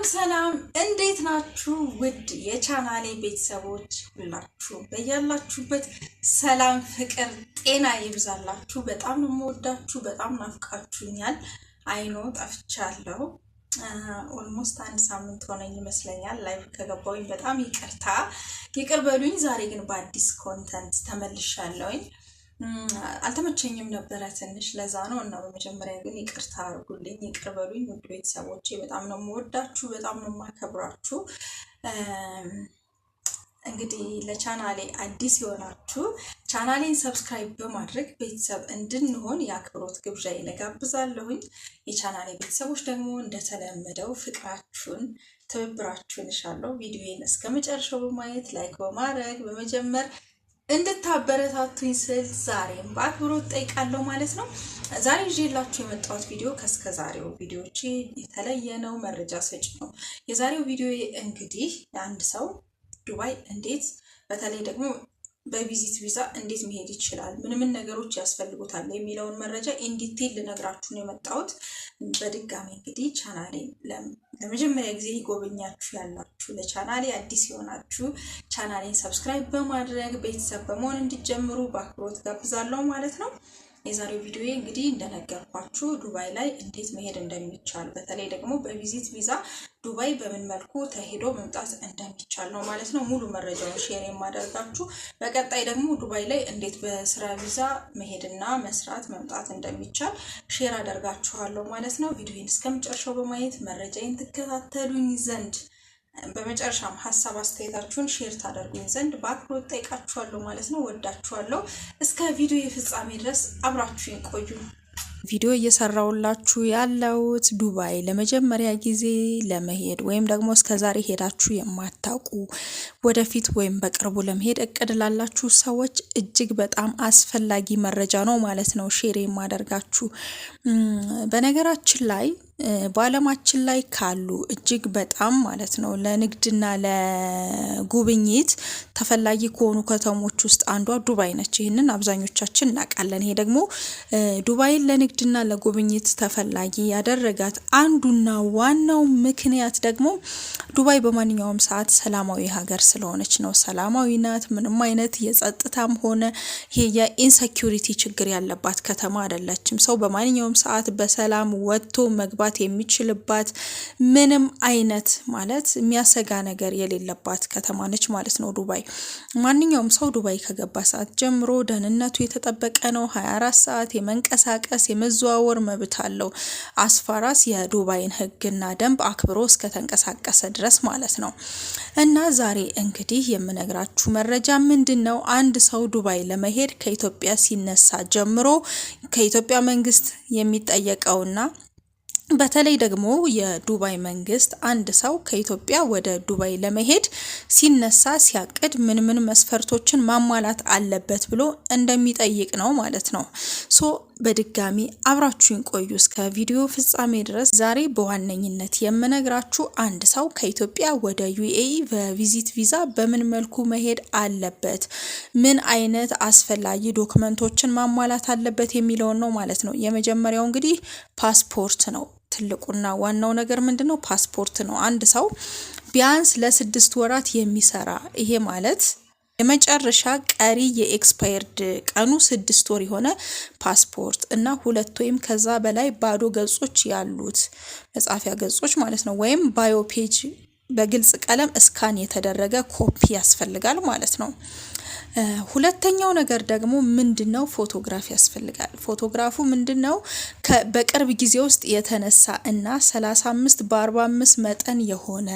ሰላም እንዴት ናችሁ? ውድ የቻናሌ ቤተሰቦች ሁላችሁ በያላችሁበት ሰላም፣ ፍቅር፣ ጤና ይብዛላችሁ። በጣም ነው የምወዳችሁ። በጣም ናፍቃችሁኛል። አይኖ ጠፍቻለሁ። ኦልሞስት አንድ ሳምንት ሆነኝ ይመስለኛል ላይቭ ከገባሁኝ። በጣም ይቅር በሉኝ። ዛሬ ግን በአዲስ ኮንተንት ተመልሻለሁኝ። አልተመቸኝም ነበረ ትንሽ፣ ለዛ ነው እና በመጀመሪያ ግን ይቅርታ አድርጉልኝ፣ ይቅር በሉኝ ውድ ቤተሰቦቼ። በጣም ነው የምወዳችሁ፣ በጣም ነው የማከብራችሁ። እንግዲህ ለቻናሌ አዲስ የሆናችሁ ቻናሌን ሰብስክራይብ በማድረግ ቤተሰብ እንድንሆን የአክብሮት ግብዣዬን እጋብዛለሁኝ። የቻናሌ ቤተሰቦች ደግሞ እንደተለመደው ፍቅራችሁን፣ ትብብራችሁን እሻለሁ። ቪዲዮዬን እስከ መጨረሻው በማየት ላይክ በማድረግ በመጀመር እንድታበረታቱኝ ስል ዛሬም በአክብሮት ጠይቃለሁ ማለት ነው። ዛሬ ይዤላችሁ የመጣሁት ቪዲዮ ከስከዛሬው ቪዲዮቼ የተለየ ነው፣ መረጃ ሰጪ ነው። የዛሬው ቪዲዮ እንግዲህ አንድ ሰው ዱባይ እንዴት በተለይ ደግሞ በቪዚት ቪዛ እንዴት መሄድ ይችላል፣ ምን ነገሮች ያስፈልጉታል የሚለውን መረጃ ኢንዲቴል ልነግራችሁ ነው የመጣሁት። በድጋሚ እንግዲህ ቻናሌን ለመጀመሪያ ጊዜ ይጎበኛችሁ ያላችሁ፣ ለቻናሌ አዲስ የሆናችሁ ቻናሌን ሰብስክራይብ በማድረግ ቤተሰብ በመሆን እንዲጀምሩ በአክብሮት ጋብዛለሁ ማለት ነው። የዛሬው ቪዲዮ እንግዲህ እንደነገርኳችሁ ዱባይ ላይ እንዴት መሄድ እንደሚቻል፣ በተለይ ደግሞ በቪዚት ቪዛ ዱባይ በምን መልኩ ተሄዶ መምጣት እንደሚቻል ነው ማለት ነው። ሙሉ መረጃውን ሼር የማደርጋችሁ። በቀጣይ ደግሞ ዱባይ ላይ እንዴት በስራ ቪዛ መሄድና መስራት መምጣት እንደሚቻል ሼር አደርጋችኋለሁ ማለት ነው። ቪዲዮን እስከመጨረሻው በማየት መረጃዬን ትከታተሉኝ ዘንድ በመጨረሻም ሀሳብ አስተያየታችሁን ሼር ታደርጉኝ ዘንድ በአክብሮት ጠይቃችኋለሁ ማለት ነው። ወዳችኋለሁ። እስከ ቪዲዮ የፍጻሜ ድረስ አብራችሁኝ ቆዩ። ቪዲዮ እየሰራውላችሁ ያለውት ዱባይ ለመጀመሪያ ጊዜ ለመሄድ ወይም ደግሞ እስከዛሬ ሄዳችሁ የማታውቁ ወደፊት ወይም በቅርቡ ለመሄድ እቅድ ላላችሁ ሰዎች እጅግ በጣም አስፈላጊ መረጃ ነው ማለት ነው ሼር የማደርጋችሁ። በነገራችን ላይ በዓለማችን ላይ ካሉ እጅግ በጣም ማለት ነው ለንግድና ለጉብኝት ተፈላጊ ከሆኑ ከተሞች ውስጥ አንዷ ዱባይ ነች። ይህንን አብዛኞቻችን እናውቃለን። ይሄ ደግሞ ዱባይን ለንግድና ለጉብኝት ተፈላጊ ያደረጋት አንዱና ዋናው ምክንያት ደግሞ ዱባይ በማንኛውም ሰዓት ሰላማዊ ሀገር ስለሆነች ነው። ሰላማዊ ናት። ምንም አይነት የጸጥታም ሆነ ይሄ የኢንሴኩሪቲ ችግር ያለባት ከተማ አይደለችም። ሰው በማንኛውም ሰዓት በሰላም ወጥቶ መግባት የሚችልባት ምንም አይነት ማለት የሚያሰጋ ነገር የሌለባት ከተማ ነች ማለት ነው ዱባይ። ማንኛውም ሰው ዱባይ ከገባ ሰዓት ጀምሮ ደህንነቱ የተጠበቀ ነው። 24 ሰዓት የመንቀሳቀስ የመዘዋወር መብት አለው። አስፋራስ የዱባይን ሕግና ደንብ አክብሮ እስከተንቀሳቀሰ ድረስ ማለት ነው። እና ዛሬ እንግዲህ የምነግራችሁ መረጃ ምንድነው? አንድ ሰው ዱባይ ለመሄድ ከኢትዮጵያ ሲነሳ ጀምሮ ከኢትዮጵያ መንግስት የሚጠየቀውና በተለይ ደግሞ የዱባይ መንግስት አንድ ሰው ከኢትዮጵያ ወደ ዱባይ ለመሄድ ሲነሳ ሲያቅድ ምን መስፈርቶችን ማሟላት አለበት ብሎ እንደሚጠይቅ ነው ማለት ነው። በድጋሚ አብራችሁን ቆዩ እስከ ቪዲዮ ፍጻሜ ድረስ። ዛሬ በዋነኝነት የምነግራችሁ አንድ ሰው ከኢትዮጵያ ወደ ዩኤኢ በቪዚት ቪዛ በምን መልኩ መሄድ አለበት፣ ምን አይነት አስፈላጊ ዶክመንቶችን ማሟላት አለበት የሚለውን ነው ማለት ነው። የመጀመሪያው እንግዲህ ፓስፖርት ነው። ትልቁና ዋናው ነገር ምንድነው? ፓስፖርት ነው። አንድ ሰው ቢያንስ ለ6 ወራት የሚሰራ ይሄ ማለት የመጨረሻ ቀሪ የኤክስፓየርድ ቀኑ 6 ወር የሆነ ፓስፖርት እና 2 ወይም ከዛ በላይ ባዶ ገጾች ያሉት መጻፊያ ገጾች ማለት ነው። ወይም ባዮ ፔጅ በግልጽ ቀለም እስካን የተደረገ ኮፒ ያስፈልጋል ማለት ነው። ሁለተኛው ነገር ደግሞ ምንድነው? ፎቶግራፍ ያስፈልጋል። ፎቶግራፉ ምንድነው? በቅርብ ጊዜ ውስጥ የተነሳ እና 35 በ45 መጠን የሆነ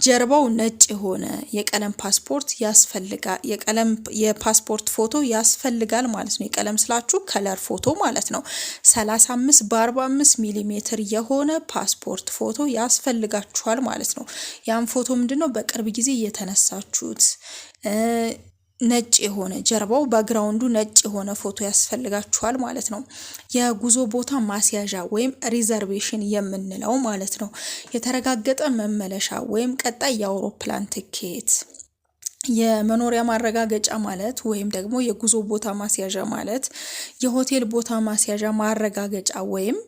ጀርባው ነጭ የሆነ የቀለም ፓስፖርት ያስፈልጋል። የፓስፖርት ፎቶ ያስፈልጋል ማለት ነው። የቀለም ስላችሁ ከለር ፎቶ ማለት ነው። 35 በ45 ሚሊ ሜትር የሆነ ፓስፖርት ፎቶ ያስፈልጋችኋል ማለት ነው። ያን ፎቶ ምንድነው? በቅርብ ጊዜ የተነሳችሁት ነጭ የሆነ ጀርባው ባክግራውንዱ ነጭ የሆነ ፎቶ ያስፈልጋችኋል ማለት ነው። የጉዞ ቦታ ማስያዣ ወይም ሪዘርቬሽን የምንለው ማለት ነው። የተረጋገጠ መመለሻ ወይም ቀጣይ የአውሮፕላን ትኬት፣ የመኖሪያ ማረጋገጫ ማለት ወይም ደግሞ የጉዞ ቦታ ማስያዣ ማለት የሆቴል ቦታ ማስያዣ ማረጋገጫ ወይም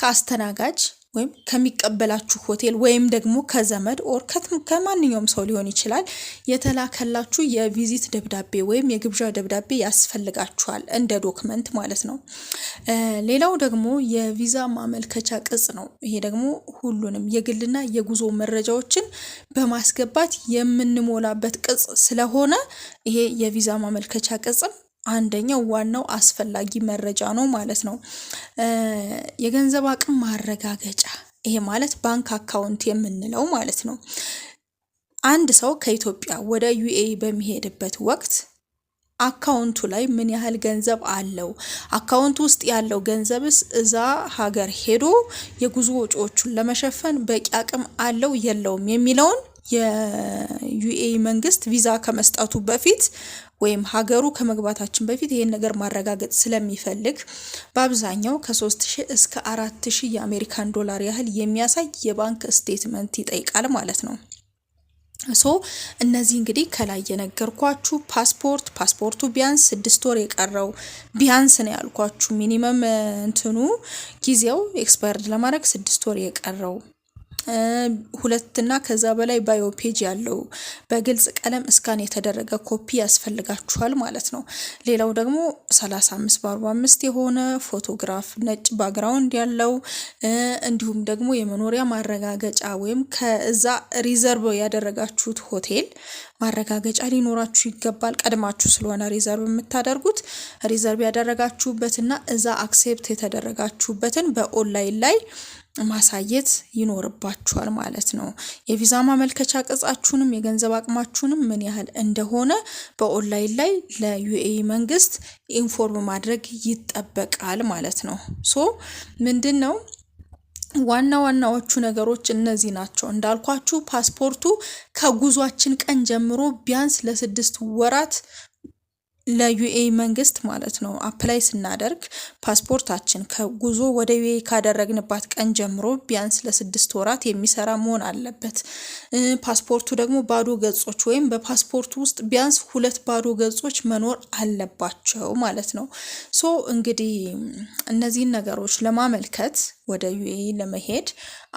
ከአስተናጋጅ ወይም ከሚቀበላችሁ ሆቴል ወይም ደግሞ ከዘመድ ኦር ከማንኛውም ሰው ሊሆን ይችላል የተላከላችሁ የቪዚት ደብዳቤ ወይም የግብዣ ደብዳቤ ያስፈልጋችኋል እንደ ዶክመንት ማለት ነው። ሌላው ደግሞ የቪዛ ማመልከቻ ቅጽ ነው። ይሄ ደግሞ ሁሉንም የግልና የጉዞ መረጃዎችን በማስገባት የምንሞላበት ቅጽ ስለሆነ ይሄ የቪዛ ማመልከቻ ቅጽም አንደኛው ዋናው አስፈላጊ መረጃ ነው ማለት ነው። የገንዘብ አቅም ማረጋገጫ፣ ይሄ ማለት ባንክ አካውንት የምንለው ማለት ነው። አንድ ሰው ከኢትዮጵያ ወደ ዩኤኢ በሚሄድበት ወቅት አካውንቱ ላይ ምን ያህል ገንዘብ አለው፣ አካውንቱ ውስጥ ያለው ገንዘብስ እዛ ሀገር ሄዶ የጉዞ ወጪዎቹን ለመሸፈን በቂ አቅም አለው የለውም የሚለውን የዩኤኢ መንግስት ቪዛ ከመስጠቱ በፊት ወይም ሀገሩ ከመግባታችን በፊት ይሄን ነገር ማረጋገጥ ስለሚፈልግ በአብዛኛው ከ3000 እስከ 4000 የአሜሪካን ዶላር ያህል የሚያሳይ የባንክ ስቴትመንት ይጠይቃል ማለት ነው። እነዚህ እንግዲህ ከላይ የነገርኳችሁ ፓስፖርቱ ቢያንስ 6 ወር የቀረው ቢያንስ ነው ያልኳችሁ። ሚኒመም እንትኑ ጊዜው ኤክስፓየርድ ለማድረግ 6 ወር የቀረው 2 እና ከዛ በላይ ባዮ ፔጅ ያለው በግልጽ ቀለም እስካን የተደረገ ኮፒ ያስፈልጋችኋል ማለት ነው። ሌላው ደግሞ 35 በ45 የሆነ ፎቶግራፍ ነጭ ባክግራውንድ ያለው እንዲሁም ደግሞ የመኖሪያ ማረጋገጫ ወይም ከዛ ሪዘርቭ ያደረጋችሁት ሆቴል ማረጋገጫ ሊኖራችሁ ይገባል። ቀድማችሁ ስለሆነ ሪዘርቭ የምታደርጉት ሪዘርቭ ያደረጋችሁበትና እዛ አክሴፕት የተደረጋችሁበትን በኦንላይን ላይ ማሳየት ይኖርባችኋል ማለት ነው። የቪዛ ማመልከቻ ቅጻችሁንም የገንዘብ አቅማችሁንም ምን ያህል እንደሆነ በኦንላይን ላይ ለዩኤኢ መንግስት ኢንፎርም ማድረግ ይጠበቃል ማለት ነው። ምንድነው ዋናዎቹ ነገሮች እነዚህ ናቸው። እንዳልኳችሁ ፓስፖርቱ ከጉዟችን ቀን ጀምሮ ቢያንስ ለ6 ወራት ለዩኤኢ መንግስት ማለት ነው አፕላይ ስናደርግ ፓስፖርታችን ከጉዞ ወደ ዩኤኢ ካደረግንባት ቀን ጀምሮ ቢያንስ ለ6 ወራት የሚሰራ መሆን አለበት። ፓስፖርቱ ደግሞ ባዶ ገጾች ወይም በፓስፖርቱ ውስጥ ቢያንስ 2 ባዶ ገጾች መኖር አለባቸው ማለት ነው። እንግዲህ እነዚህን ነገሮች ለማመልከት ወደ ዩኤኢ ለመሄድ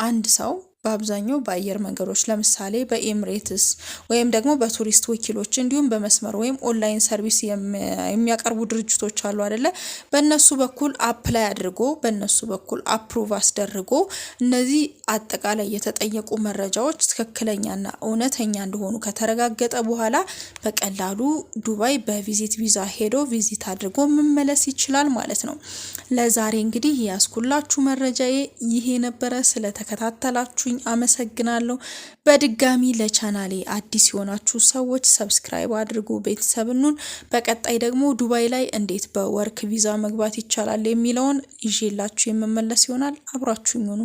አንድ ሰው በአብዛኛው በአየር መንገዶች ለምሳሌ በኤምሬትስ ወይም ደግሞ በቱሪስት ወኪሎች እንዲሁም በመስመር ወይም ኦንላይን ሰርቪስ የሚያቀርቡ ድርጅቶች አሉ አይደለ? በእነሱ በኩል አፕላይ አድርጎ በእነሱ በኩል አፕሩቭ አስደርጎ እነዚህ አጠቃላይ የተጠየቁ መረጃዎች ትክክለኛና እውነተኛ እንደሆኑ ከተረጋገጠ በኋላ በቀላሉ ዱባይ በቪዚት ቪዛ ሄዶ ቪዚት አድርጎ መመለስ ይችላል ማለት ነው። ለዛሬ እንግዲህ ያስኩላችሁ መረጃዬ ይሄ ነበረ። ስለተከታተላችሁ አመሰግናለሁ። በድጋሚ ለቻናሌ አዲስ የሆናችሁ ሰዎች ሰብስክራይብ አድርጉ፣ ቤተሰብኑን። በቀጣይ ደግሞ ዱባይ ላይ እንዴት በወርክ ቪዛ መግባት ይቻላል የሚለውን ይዤላችሁ የምመለስ ይሆናል። አብራችሁኝ ሁኑ።